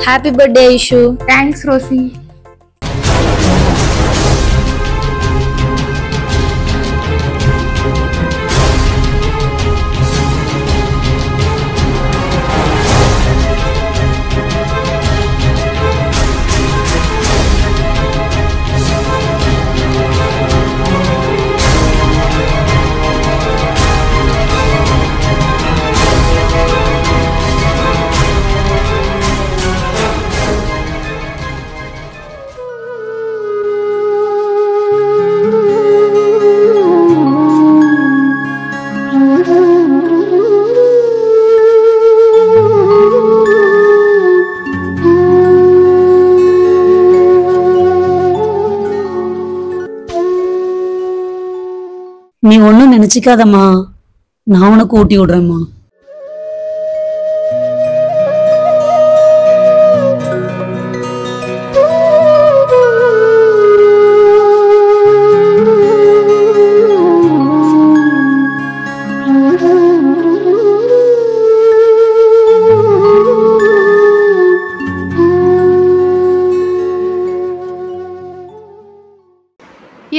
Happy birthday Aishu. Thanks Rosie. நீ ஒன்னும் நினைச்சுக்காதம்மா, நான் உனக்கு ஊட்டி விடுறேம்மா.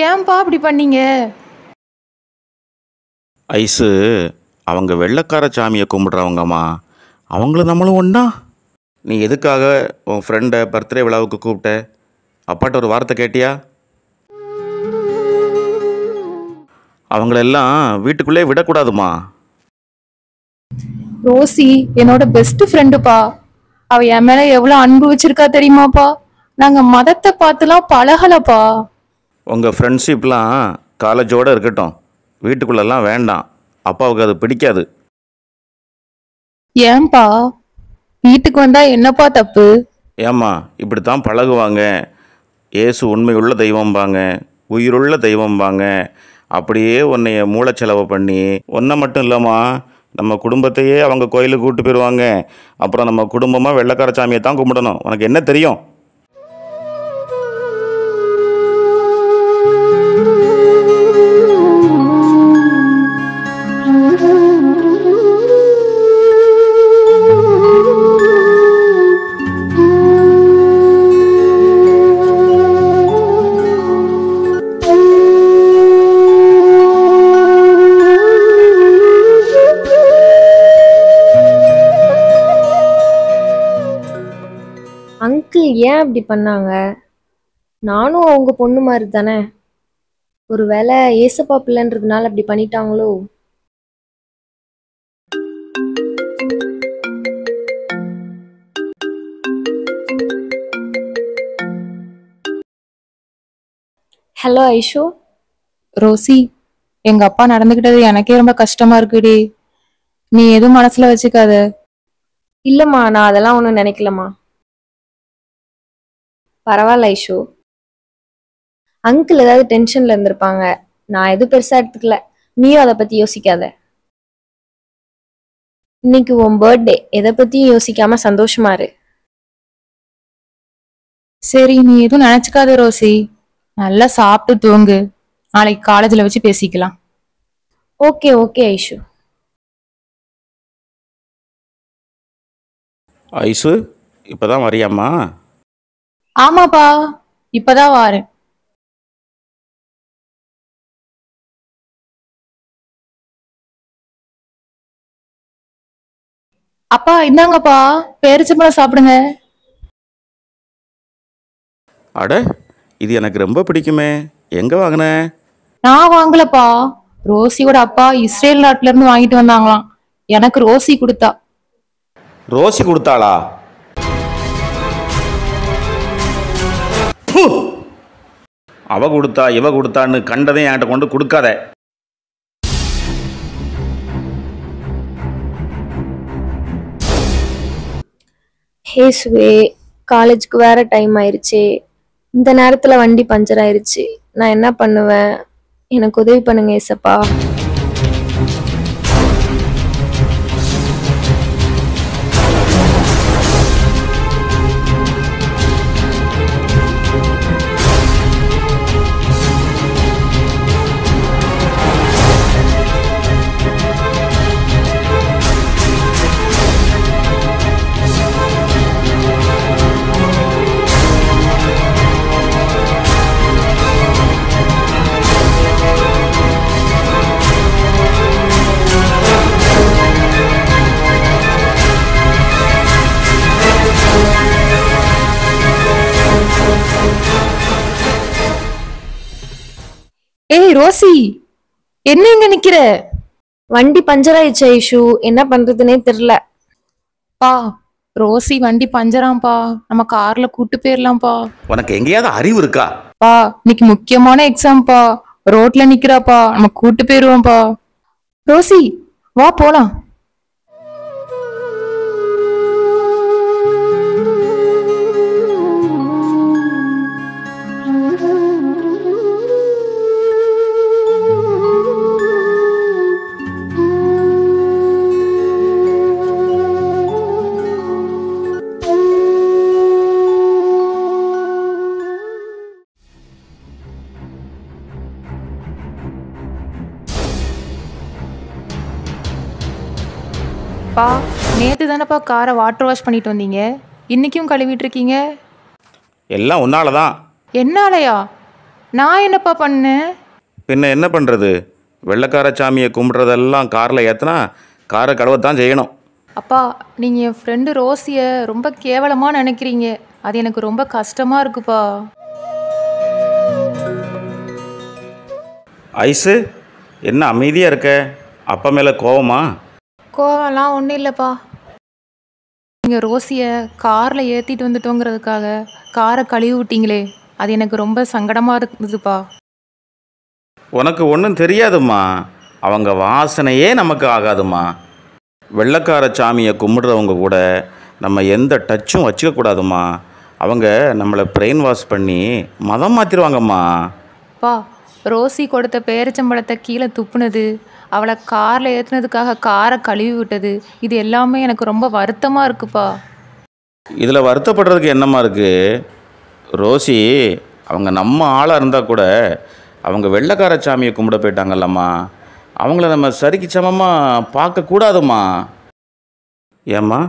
ஏன்பா அப்படி பண்ணீங்க? ஐஸு அவங்க வெள்ளைக்கார சாமியை கும்பிட்றவங்கம்மா, அவங்கள நம்மளும் ஒன்றா. நீ எதுக்காக உன் ஃப்ரெண்டை பர்த்டே விழாவுக்கு கூப்பிட்ட? அப்பாட்ட ஒரு வார்த்தை கேட்டியா? அவங்களெல்லாம் வீட்டுக்குள்ளே விடக்கூடாதுமா. ரோசி என்னோட பெஸ்ட் ஃப்ரெண்டுப்பா. அவ என் மேல எவ்வளவு அன்பு வச்சிருக்கா தெரியுமாப்பா? நாங்க மதத்தை பார்த்துலாம் பழகலப்பா. உங்கள் ஃப்ரெண்ட்ஷிப்லாம் காலேஜோடு இருக்கட்டும், வீட்டுக்குள்ளெல்லாம் வேண்டாம். அப்பாவுக்கு அது பிடிக்காது. ஏன்பா? வீட்டுக்கு வந்தா என்னப்பா தப்பு? ஏம்மா இப்படித்தான் பழகுவாங்க. ஏசு உண்மையுள்ள தெய்வம்பாங்க, உயிருள்ள தெய்வம்பாங்க. அப்படியே உன்னைய மூளைச்செலவு பண்ணி, ஒன்றை மட்டும் இல்லைம்மா, நம்ம குடும்பத்தையே அவங்க கோயிலுக்கு கூப்பிட்டு போயிடுவாங்க. அப்புறம் நம்ம குடும்பமாக வெள்ளைக்கார சாமியை தான் கும்பிடணும். உனக்கு என்ன தெரியும்? அங்கிள் ஏன் அப்படி பண்ணாங்க? நானும் அவங்க பொண்ணு மாதிரி தானே. ஒருவேளை ஏசப்பா பிள்ளைன்றதுனால அப்படி பண்ணிட்டாங்களோ? ஹலோ ஐஷு. ரோசி, எங்க அப்பா நடந்துகிட்டது எனக்கே ரொம்ப கஷ்டமா இருக்குடி. நீ எதுவும் மனசுல வச்சுக்காத. இல்லம்மா, நான் அதெல்லாம் ஒன்றும் நினைக்கலம்மா. பரவாயில்ல ஐஷு. அங்கிள் ஏதாவது டென்ஷன்ல இருந்திருப்பாங்க. நான் எதுவும் பெருசா எடுத்துக்கல. நீயும் அதை பத்தி யோசிக்காத. இன்னைக்கு உன் பர்த்டே, எதை பத்தியும் யோசிக்காம சந்தோஷமா இரு. சரி, நீ எதுவும் நினைச்சுக்காத ரோசி. நல்லா சாப்பிட்டு தூங்கு. நாளைக்கு காலேஜ்ல வச்சு பேசிக்கலாம். Okay okay Aishu. ஐஸு இப்போ தான் வரியாம்மா? ஆமாப்பா, இப்பதான் வாரேன். அப்பா இந்தாங்கப்பா, பேரிச்சம்பழம் சாப்பிடுங்க. அட, இது எனக்கு ரொம்ப பிடிக்குமே. எங்கே வாங்கின? நான் வாங்கலப்பா, ரோசியோட அப்பா இஸ்ரேல் நாட்டுல இருந்து வாங்கிட்டு வந்தாங்களாம். எனக்கு ரோசி கொடுத்தா. ரோசி கொடுத்தாளா? அவ கொடுத்தா இவ கொடுத்தான்னு கண்டதையும் என்கிட்ட கொண்டு கொடுக்காத. ஹேசுவே, காலேஜுக்கு வேற டைம் ஆயிருச்சு. இந்த நேரத்துல வண்டி பஞ்சர் ஆயிருச்சு. நான் என்ன பண்ணுவேன்? எனக்கு உதவி பண்ணுங்க ஏசப்பா. ஏய் ரோசி, என்ன இங்க நிக்கிற? வண்டி பஞ்சர் ஆயிடுச்சு ஐஷு, என்ன பண்றதுனே தெரியல. பா, ரோசி வண்டி பஞ்சராம்பா, நம்ம கார்ல கூட்டு போயிடலாம்ப்பா. உனக்கு எங்கேயாவது அறிவு இருக்கா? பா, இன்னைக்கு முக்கியமான எக்ஸாம்பா, ரோட்ல நிக்கிறாப்பா, நம்ம கூட்டு போயிருவோம்ப்பா. ரோசி, வா போலாம். பா, நேத்து தானப்பா காரை வாட்டர் வாஷ் பண்ணிட்டு வந்தீங்க, இன்னைக்கும் கழுவிட்டு இருக்கீங்க. எல்லாம் உன்னால தான். என்னாலயா? நான் என்னப்பா பண்ணேன்? பின்ன என்ன பண்ணுறது? வெள்ளைக்கார சாமியை கும்பிட்றதெல்லாம் காரில் ஏற்றினா காரை கழுவத்தான் செய்யணும். அப்பா, நீங்க என் ஃப்ரெண்டு ரோசியை ரொம்ப கேவலமா நினைக்கிறீங்க. அது எனக்கு ரொம்ப கஷ்டமா இருக்குப்பா. ஐஸு, என்ன அமைதியாக இருக்க? அப்பா மேலே கோவமா? கோவம்லாம் ஒன்றும் இல்லைப்பா. நீங்கள் ரோசியை காரில் ஏற்றிட்டு வந்துட்டோங்கிறதுக்காக காரை கழுவி விட்டீங்களே, அது எனக்கு ரொம்ப சங்கடமாக இருந்ததுப்பா. உனக்கு ஒன்றும் தெரியாதும்மா. அவங்க வாசனையே நமக்கு ஆகாதும்மா. வெள்ளைக்கார சாமியை கும்பிடுறவங்க கூட நம்ம எந்த டச்சும் வச்சுக்கக்கூடாதும்மா. அவங்க நம்மளை பிரெயின் வாஷ் பண்ணி மதம் மாற்றிடுவாங்கம்மா. பா, ரோசி கொடுத்த பேரிச்சம்பழத்தை கீழே துப்புனது, அவளை காரில் ஏற்றுனதுக்காக காரை கழுவி விட்டது, இது எல்லாமே எனக்கு ரொம்ப வருத்தமாக இருக்குப்பா. இதில் வருத்தப்படுறதுக்கு என்னம்மா இருக்குது? ரோசி அவங்க நம்ம ஆளாக இருந்தால் கூட அவங்க வெள்ளைக்கார சாமியை கும்பிட போயிட்டாங்கல்லம்மா. அவங்கள நம்ம சரிக்கு சமமாக பார்க்கக்கூடாதும்மா. ஏம்மா,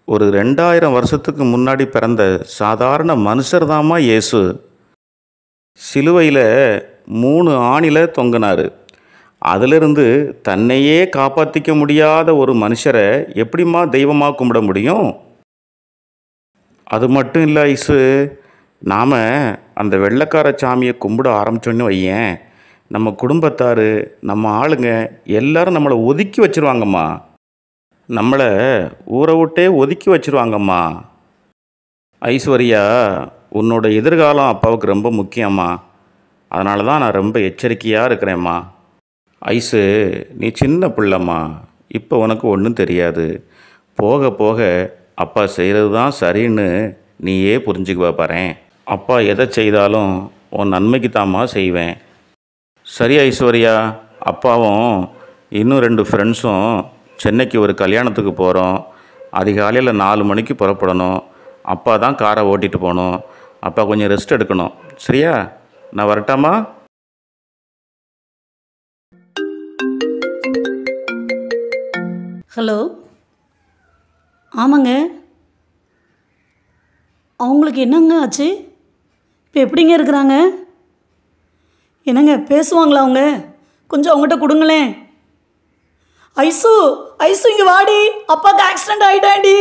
ஒரு 2000 வருஷத்துக்கு முன்னாடி பிறந்த சாதாரண மனுஷர் தாம்மா இயேசு. சிலுவையில் 3 ஆணில தொங்கினார். அதிலிருந்து தன்னையே காப்பாற்றிக்க முடியாத ஒரு மனுஷரை எப்படிம்மா தெய்வமாக கும்பிட முடியும்? அது மட்டும் இல்லை ஐசு, நாம் அந்த வெள்ளைக்கார சாமியை கும்பிட ஆரம்பித்தோன்னு வையேன், நம்ம குடும்பத்தார், நம்ம ஆளுங்க எல்லாரும் நம்மளை ஒதுக்கி வச்சுருவாங்கம்மா. நம்மளை ஊரை விட்டே ஒதுக்கி வச்சுருவாங்கம்மா. ஐஸ்வர்யா, உன்னோட எதிர்காலம் அப்பாவுக்கு ரொம்ப முக்கியம்மா. அதனால தான் நான் ரொம்ப எச்சரிக்கையாக இருக்கிறேம்மா. ஐஸு, நீ சின்ன பிள்ளைம்மா, இப்போ உனக்கு ஒன்றும் தெரியாது. போக போக அப்பா செய்கிறது தான் சரின்னு நீயே புரிஞ்சுக்குவா பாரேன். அப்பா எதை செய்தாலும் உன் நன்மைக்கு தாம்மா செய்வேன். சரி ஐஸ்வர்யா, அப்பாவும் இன்னும் 2 ஃப்ரெண்ட்ஸும் சென்னைக்கு ஒரு கல்யாணத்துக்கு போகிறோம். அதிகாலையில் 4 மணிக்கு புறப்படணும். அப்பா தான் காரை ஓட்டிகிட்டு போகணும். அப்பா கொஞ்சம் ரெஸ்ட் எடுக்கணும். சரியா? நான் வரட்டாமா? ஹலோ, ஆமாங்க. அவங்களுக்கு என்னங்க ஆச்சு? இப்போ எப்படிங்க இருக்கிறாங்க? என்னங்க பேசுவாங்களா அவங்க? கொஞ்சம் அவங்ககிட்ட கொடுங்களேன். ஐசு, ஐசு இங்கே வாடி, அப்பாவுக்கு ஆக்சிடெண்ட் ஆகிட்டாண்டி.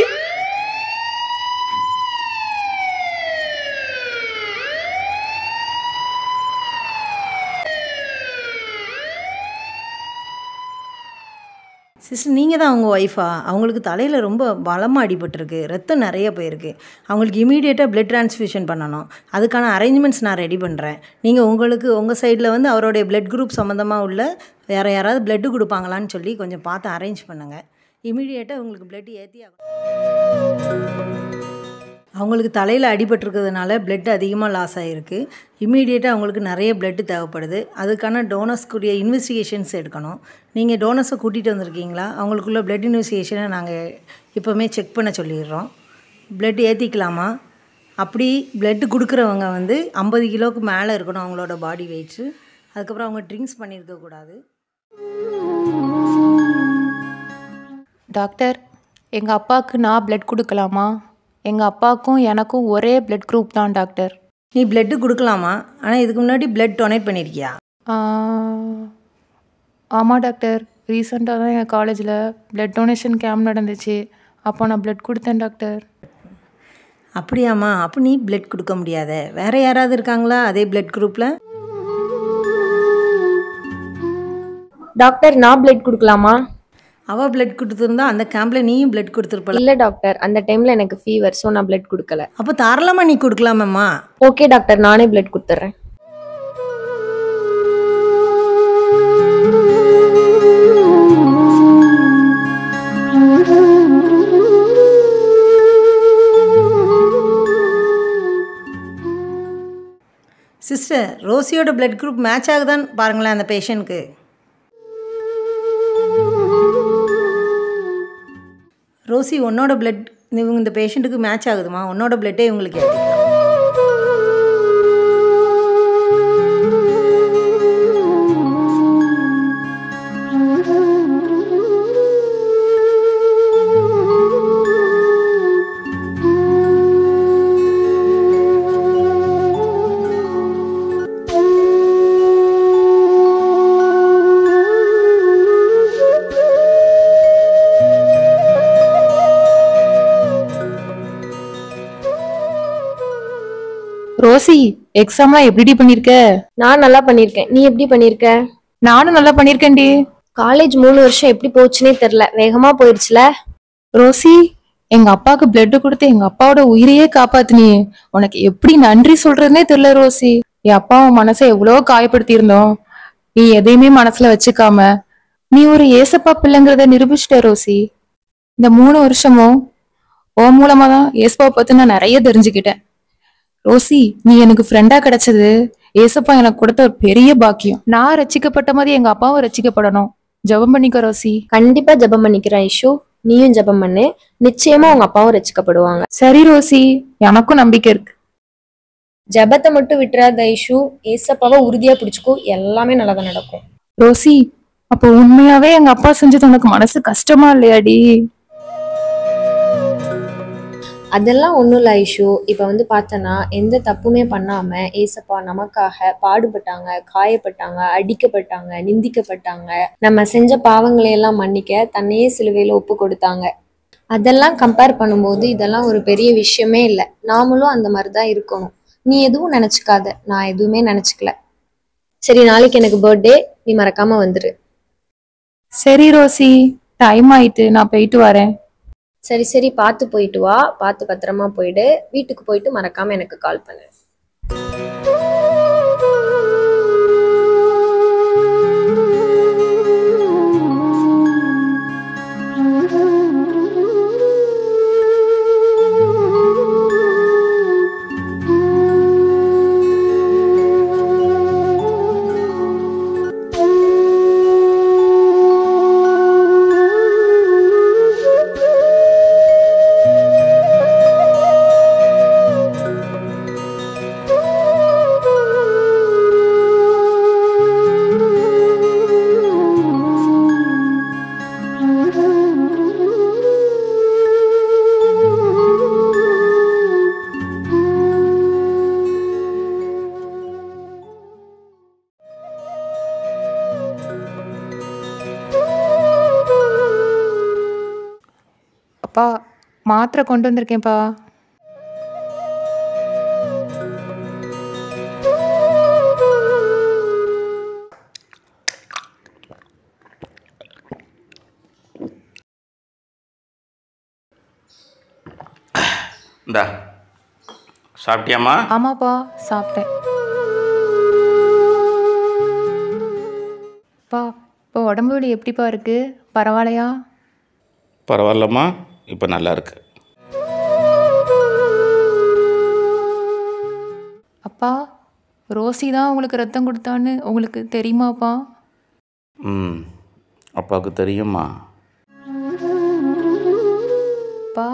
சிஸ்டர், நீங்கள் தான் அவங்க ஒய்ஃபா? அவங்களுக்கு தலையில் ரொம்ப பலமாக அடிபட்டிருக்கு, ரத்தம் நிறைய போயிருக்கு. அவங்களுக்கு இமீடியட்டாக பிளட் ட்ரான்ஸ்ஃபியூஷன் பண்ணணும். அதுக்கான அரேஞ்ச்மெண்ட்ஸ் நான் ரெடி பண்ணுறேன். நீங்கள் உங்களுக்கு உங்கள் சைடில் வந்து அவருடைய பிளட் குரூப் சம்மந்தமாக உள்ள வேறு யாராவது பிளட்டு கொடுப்பாங்களான்னு சொல்லி கொஞ்சம் பார்த்து அரேஞ்ச் பண்ணுங்கள். இமீடியட்டாக உங்களுக்கு பிளட் ஏற்றி அவங்களுக்கு தலையில் அடிபட்டிருக்கிறதுனால பிளட் அதிகமாக லாஸ் ஆகிருக்கு. இமீடியட்டாக அவங்களுக்கு நிறைய பிளட்டு தேவைப்படுது. அதுக்கான டோனர்ஸ்க்குரிய இன்வெஸ்டிகேஷன்ஸ் எடுக்கணும். நீங்கள் டோனர்ஸை கூட்டிகிட்டு வந்திருக்கீங்களா? அவங்களுக்குள்ள பிளட் இன்வெஸ்டிகேஷனை நாங்கள் இப்போவுமே செக் பண்ண சொல்லிடுறோம். பிளட் ஏற்றிக்கலாமா? அப்படி பிளட்டு கொடுக்குறவங்க வந்து 50 கிலோவுக்கு மேலே இருக்கணும் அவங்களோட பாடி வெயிட்ஸு. அதுக்கப்புறம் அவங்க ட்ரிங்க்ஸ் பண்ணியிருக்கக்கூடாது. டாக்டர், எங்கள் அப்பாவுக்கு நான் பிளட் கொடுக்கலாமா? எங்கள் அப்பாவுக்கும் எனக்கும் ஒரே பிளட் குரூப் தான் டாக்டர். நீ பிளட்டு கொடுக்கலாமா? ஆனால் இதுக்கு முன்னாடி பிளட் டொனேட் பண்ணியிருக்கியா? ஆமாம் டாக்டர், ரீசெண்டாக தான் என் காலேஜில் பிளட் டொனேஷன் கேம்ப் நடந்துச்சு. அப்போ நான் பிளட் கொடுத்தேன் டாக்டர். அப்படியாம்மா? அப்போ நீ பிளட் கொடுக்க முடியாத. வேறு யாராவது இருக்காங்களா அதே பிளட் குரூப்பில்? டாக்டர் நான் பிளட் கொடுக்கலாமா? அவள் பிளட் கொடுத்துருந்தா அந்த கேம்பில் நீயும் பிளட் கொடுத்துருப்பல. இல்லை டாக்டர், அந்த டைமில் எனக்கு ஃபீவர், ஸோ நான் பிளட் கொடுக்கல. அப்போ தாராளமாக நீ கொடுக்கலாமம்மா. ஓகே டாக்டர், நானே பிளட் கொடுத்துட்றேன். சிஸ்டர், ரோசியோட பிளட் குரூப் மேட்ச் ஆகுதான்னு பாருங்களேன் அந்த பேஷண்ட்க்கு. ரோசி, உன்னோட பிளட் இந்த பேஷண்ட்டுக்கு மேட்ச் ஆகுதுமா? உன்னோட பிளட்டே இவங்களுக்கு ஏற்றிக்கலாம். ரோசி, எக்ஸாம்லாம் எப்படி பண்ணிருக்க? நான் நல்லா பண்ணியிருக்கேன். நீ எப்படி பண்ணியிருக்க? நானும் நல்லா பண்ணிருக்கேன்டி. காலேஜ் 3 வருஷம் எப்படி போச்சுன்னே தெரில, வேகமா போயிடுச்சுல. ரோசி, எங்க அப்பாவுக்கு பிளட் கொடுத்து எங்க அப்பாவோட உயிரையே காப்பாத்தினியே. உனக்கு எப்படி நன்றி சொல்றதுனே தெரியல ரோசி. என் அப்பாவும் மனசை எவ்வளோ காயப்படுத்தி இருந்தோம். நீ எதையுமே மனசுல வச்சுக்காம நீ ஒரு ஏசப்பா பிள்ளைங்கிறத நிரூபிச்சிட்ட ரோசி. இந்த 3 வருஷமும் உன் மூலமா தான் ஏசப்பா பத்தி நான் நிறைய தெரிஞ்சுக்கிட்டேன். ரோசி, நீ எனக்கு ஃப்ரெண்டா கிடைச்சது ஏசப்பா எனக்கு கொடுத்த ஒரு பெரிய பாக்கியம். நான் ரசிக்கப்பட்ட மாதிரி எங்க அப்பாவும் ரசிக்கப்படணும். ஜெபம் பண்ணிக்க ரோசி. கண்டிப்பா ஜெபம் பண்ணிக்கிறேன் ஐஷு. நீயும் ஜெபம் பண்ணு, நிச்சயமா உங்க அப்பாவும் ரசிக்கப்படுவாங்க. சரி ரோசி, எனக்கும் நம்பிக்கை இருக்கு. ஜெபத்தை மட்டும் விட்டுறாத ஐஷு, ஏசப்பாவை உறுதியா பிடிச்சுக்கோ, எல்லாமே நல்லதா நடக்கும். ரோசி, அப்போ உண்மையாவே எங்க அப்பா செஞ்சது உனக்கு மனசு கஷ்டமா இல்லையாடி? அதெல்லாம் ஒன்றும் இல்லை ஐஷு. இப்போ வந்து பார்த்தனா எந்த தப்புமே பண்ணாமல் ஏசப்பா நமக்காக பாடுபட்டாங்க, காயப்பட்டாங்க, அடிக்கப்பட்டாங்க, நிந்திக்கப்பட்டாங்க. நம்ம செஞ்ச பாவங்களையெல்லாம் மன்னிக்க தன்னையே சிலுவையில் ஒப்பு கொடுத்தாங்க. அதெல்லாம் கம்பேர் பண்ணும்போது இதெல்லாம் ஒரு பெரிய விஷயமே இல்லை. நாமளும் அந்த மாதிரி தான் இருக்கணும். நீ எதுவும் நினச்சிக்காத, நான் எதுவுமே நினச்சிக்கல. சரி, நாளைக்கு எனக்கு பர்த்டே, நீ மறக்காம வந்துரு. சரி ரோசி, டைம் ஆயிட்டு, நான் போயிட்டு வரேன். சரி சரி, பார்த்து போயிட்டு வா, பார்த்து பத்திரமா போயிடு. வீட்டுக்கு போயிட்டு மறக்காம எனக்கு கால் பண்ணு. அப்பா, மாத்திரை கொண்டு வந்திருக்கேன்ப்பா. இந்தா, சாப்பிட்டியாம்மா? ஆமாப்பா, சாப்பிட்டேன். பா, இப்போ உடம்பு வலி எப்படிப்பா இருக்கு? பரவாயில்லையா? பரவாயில்லம்மா, இப்போ நல்லா இருக்கு. அப்பா, ரோசி தான் உங்களுக்கு ரத்தம் கொடுத்தான்னு உங்களுக்கு தெரியுமாப்பா? அப்பாவுக்கு தெரியுமா? அப்பா,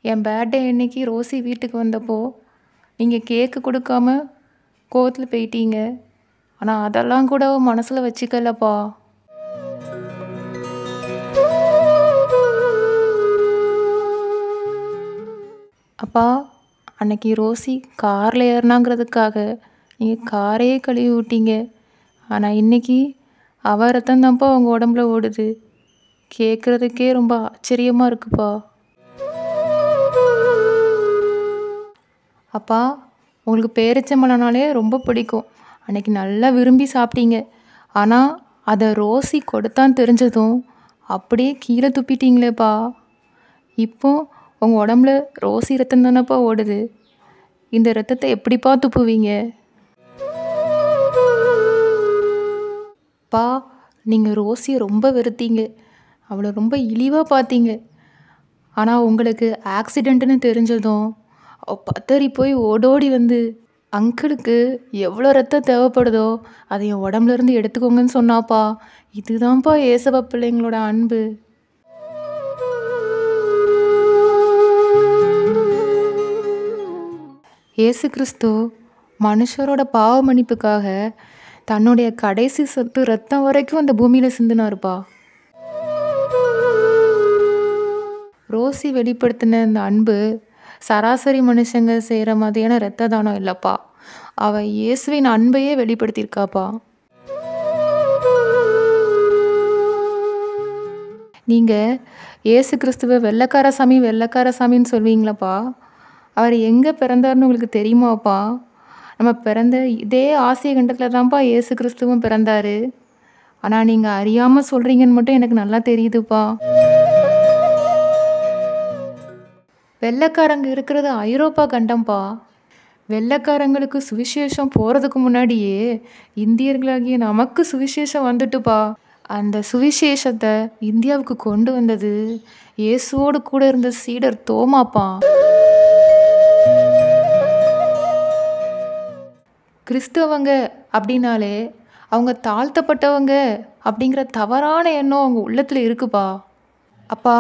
என் பர்த்டே அன்னைக்கு ரோசி வீட்டுக்கு வந்தப்போ நீங்கள் கேக்கு கொடுக்காம கோவத்தில் போயிட்டீங்க. ஆனால் அதெல்லாம் கூட மனசில் வச்சுக்கலப்பா. அப்பா, அன்னைக்கு ரோசி காரில் ஏறினாங்கிறதுக்காக நீங்கள் காரையே கழுவி விட்டீங்க. ஆனால் இன்னைக்கு அவ ரத்தம் தான்ப்பா உங்கள் உடம்புல ஓடுது. கேட்குறதுக்கே ரொம்ப ஆச்சரியமாக இருக்குப்பா. அப்பா, உங்களுக்கு பேரிச்சம்பழம்னாலே ரொம்ப பிடிக்கும். அன்னைக்கு நல்லா விரும்பி சாப்பிட்டீங்க. ஆனால் அதை ரோசி கொடுத்தான்னு தெரிஞ்சதும் அப்படியே கீழே துப்பிட்டீங்களேப்பா. இப்போ உங்கள் உடம்புல ரோசி ரத்தம் தானேப்பா ஓடுது. இந்த ரத்தத்தை எப்படிப்பா துப்புவீங்க? பா, நீங்கள் ரோசியை ரொம்ப வெறுத்தீங்க, அவளை ரொம்ப இழிவாக பார்த்தீங்க. ஆனால் உங்களுக்கு ஆக்சிடெண்ட்டுன்னு தெரிஞ்சதும் பத்தறி போய் ஓடோடி வந்து அங்கிளுக்கு எவ்வளோ ரத்தம் தேவைப்படுதோ அதை என் உடம்புலேருந்து எடுத்துக்கோங்கன்னு சொன்னாப்பா. இதுதான்ப்பா ஏசப்பா பிள்ளைங்களோட அன்பு. இயேசு கிறிஸ்து மனுஷரோட பாவ மன்னிப்புக்காக தன்னுடைய கடைசி சொத்து ரத்தம் வரைக்கும் அந்த பூமியில் சிந்தினாருப்பா. ரோசி வெளிப்படுத்தின இந்த அன்பு சராசரி மனுஷங்க செய்கிற மாதிரியான இரத்த தானம் இல்லைப்பா. அவள் இயேசுவின் அன்பையே வெளிப்படுத்தியிருக்காப்பா. நீங்கள் இயேசு கிறிஸ்துவை வெள்ளைக்கார சாமின்னு சொல்வீங்களாப்பா. அவர் எங்கே பிறந்தார்னு உங்களுக்கு தெரியுமாப்பா? நம்ம பிறந்த இதே ஆசிய கண்டத்தில் தான்ப்பா இயேசு கிறிஸ்துவும் பிறந்தார். ஆனால் நீங்கள் அறியாமல் சொல்கிறீங்கன்னு மட்டும் எனக்கு நல்லா தெரியுதுப்பா. வெள்ளைக்காரங்க இருக்கிறது ஐரோப்பா கண்டம்ப்பா. வெள்ளைக்காரங்களுக்கு சுவிசேஷம் போகிறதுக்கு முன்னாடியே இந்தியர்களாகிய நமக்கு சுவிசேஷம் வந்துட்டுப்பா. அந்த சுவிசேஷத்தை இந்தியாவுக்கு கொண்டு வந்தது இயேசுவோடு கூட இருந்த சீடர் தோமாப்பா. கிறிஸ்தவங்க அப்படின்னாலே அவங்க தாழ்த்தப்பட்டவங்க அப்படிங்கிற தவறான எண்ணம் அவங்க உள்ளத்தில் இருக்குப்பா. அப்பா,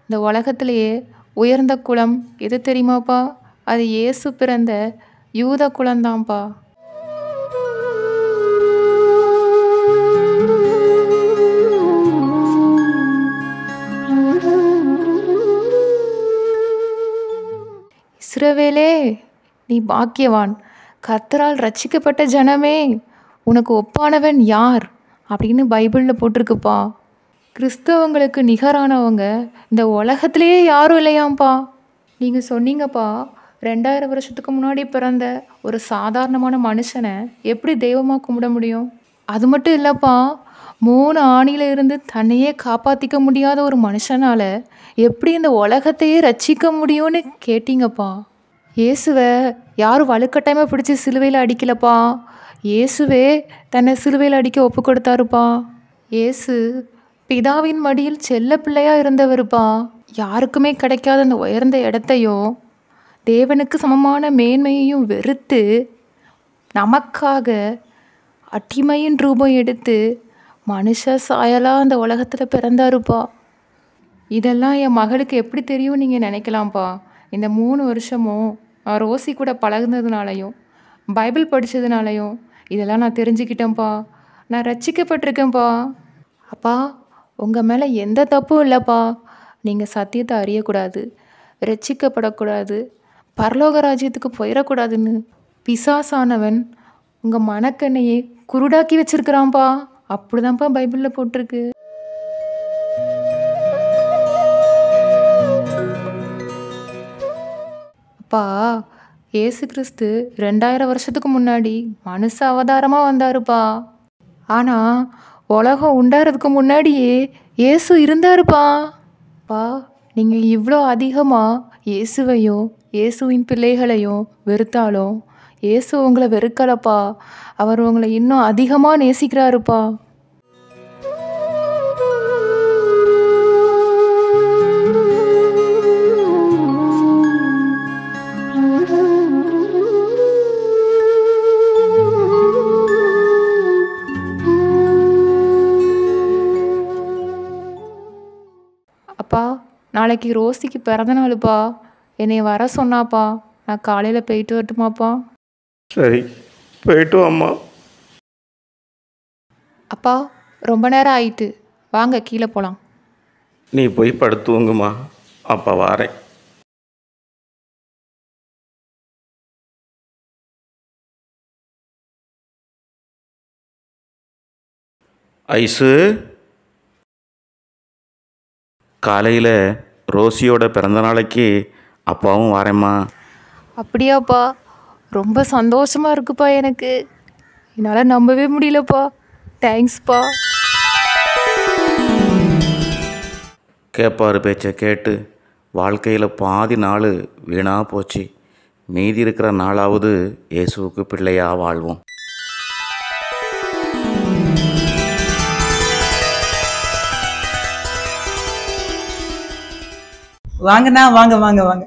இந்த உலகத்திலேயே உயர்ந்த குலம் எது தெரியுமாப்பா? அது இயேசு பிறந்த யூத குலம்தான்ப்பா. இஸ்ரவேலே, நீ பாக்கியவான், கர்த்தரால் ரட்சிக்கப்பட்ட ஜனமே, உனக்கு ஒப்பானவன் யார் அப்படின்னு பைபிளில் போட்டிருக்குப்பா. கிறிஸ்தவங்களுக்கு நிகரானவங்க இந்த உலகத்திலேயே யாரும் இல்லையாம்ப்பா. நீங்கள் சொன்னீங்கப்பா, 2000 வருஷத்துக்கு முன்னாடி பிறந்த ஒரு சாதாரணமான மனுஷனை எப்படி தெய்வமாக கும்பிட முடியும்? அது மட்டும் இல்லைப்பா, 3 ஆணியில் இருந்து தன்னையே காப்பாற்றிக்க முடியாத ஒரு மனுஷனால் எப்படி இந்த உலகத்தையே ரட்சிக்க முடியும்னு கேட்டீங்கப்பா. இயேசுவை யாரும் வலுக்கட்டாயமாக பிடிச்சி சிலுவையில் அடிக்கலப்பா. இயேசுவே தன்னை சிலுவையில் அடிக்க ஒப்பு கொடுத்தாருப்பா. இயேசு பிதாவின் மடியில் செல்ல பிள்ளையாக இருந்தவருப்பா. யாருக்குமே கிடைக்காத அந்த உயர்ந்த இடத்தையும் தேவனுக்கு சமமான மேன்மையையும் வெறுத்து நமக்காக அடிமையின் ரூபம் எடுத்து மனுஷ சாயலாக அந்த உலகத்தில் பிறந்தாருப்பா. இதெல்லாம் என் மகளுக்கு எப்படி தெரியும் நீங்கள் நினைக்கலாம்ப்பா. இந்த 3 வருஷமும் நான் ரோசி கூட பழகுனதுனாலையும் பைபிள் படித்ததுனாலையும் இதெல்லாம் நான் தெரிஞ்சுக்கிட்டேன்ப்பா. நான் ரட்சிக்கப்பட்டிருக்கேன்ப்பா. அப்பா, உங்கள் மேலே எந்த தப்பும் இல்லைப்பா. நீங்கள் சத்தியத்தை அறியக்கூடாது, ரட்சிக்கப்படக்கூடாது, பரலோக ராஜ்யத்துக்கு போயிடக்கூடாதுன்னு பிசாசானவன் உங்கள் மனக்கண்ணையே குருடாக்கி வச்சிருக்கிறான்ப்பா. அப்படிதான்ப்பா பைபிளில் போட்டிருக்கு. அப்பா, இயேசு கிறிஸ்து 2000 வருஷத்துக்கு முன்னாடி மனுஷ அவதாரமாக வந்தாருப்பா. ஆனால் உலகம் உண்டாகிறதுக்கு முன்னாடியே இயேசு இருந்தாருப்பா. பா, நீங்கள் இவ்வளோ அதிகமாக இயேசுவையும் இயேசுவின் பிள்ளைகளையும் வெறுத்தாலும் இயேசு உங்களை வெறுக்கலப்பா. அவர் உங்களை இன்னும் அதிகமாக நேசிக்கிறாருப்பா. அப்பா, நாளைக்கு ரோசிக்கு பிறந்த நாளுப்பா. என்னை வர சொன்னாப்பா. நான் காலையில் போயிட்டு வரட்டுமாப்பா? சரி, போயிட்டு வாம்மா. அப்பா, ரொம்ப நேரம் ஆயிட்டு, வாங்க கீழே போகலாம். நீ போய் படுத்துவங்கம்மா, அப்பா வாரேன். ஐசு, காலையில் ரோசியோட பிறந்த நாளைக்கு அப்பாவும் வரேம்மா. அப்படியாப்பா, ரொம்ப சந்தோஷமாக இருக்குப்பா. எனக்கு என்னால் நம்பவே முடியலப்பா. தேங்க்ஸ்ப்பா. கேட்பார் பேச்சை கேட்டு வாழ்க்கையில் பாதி நாள் வீணாக போச்சு. மீதி இருக்கிற நாளாவது இயேசுவுக்கு பிள்ளையாக வாழ்வோம். வாங்கண்ணா, வாங்க வாங்க வாங்க.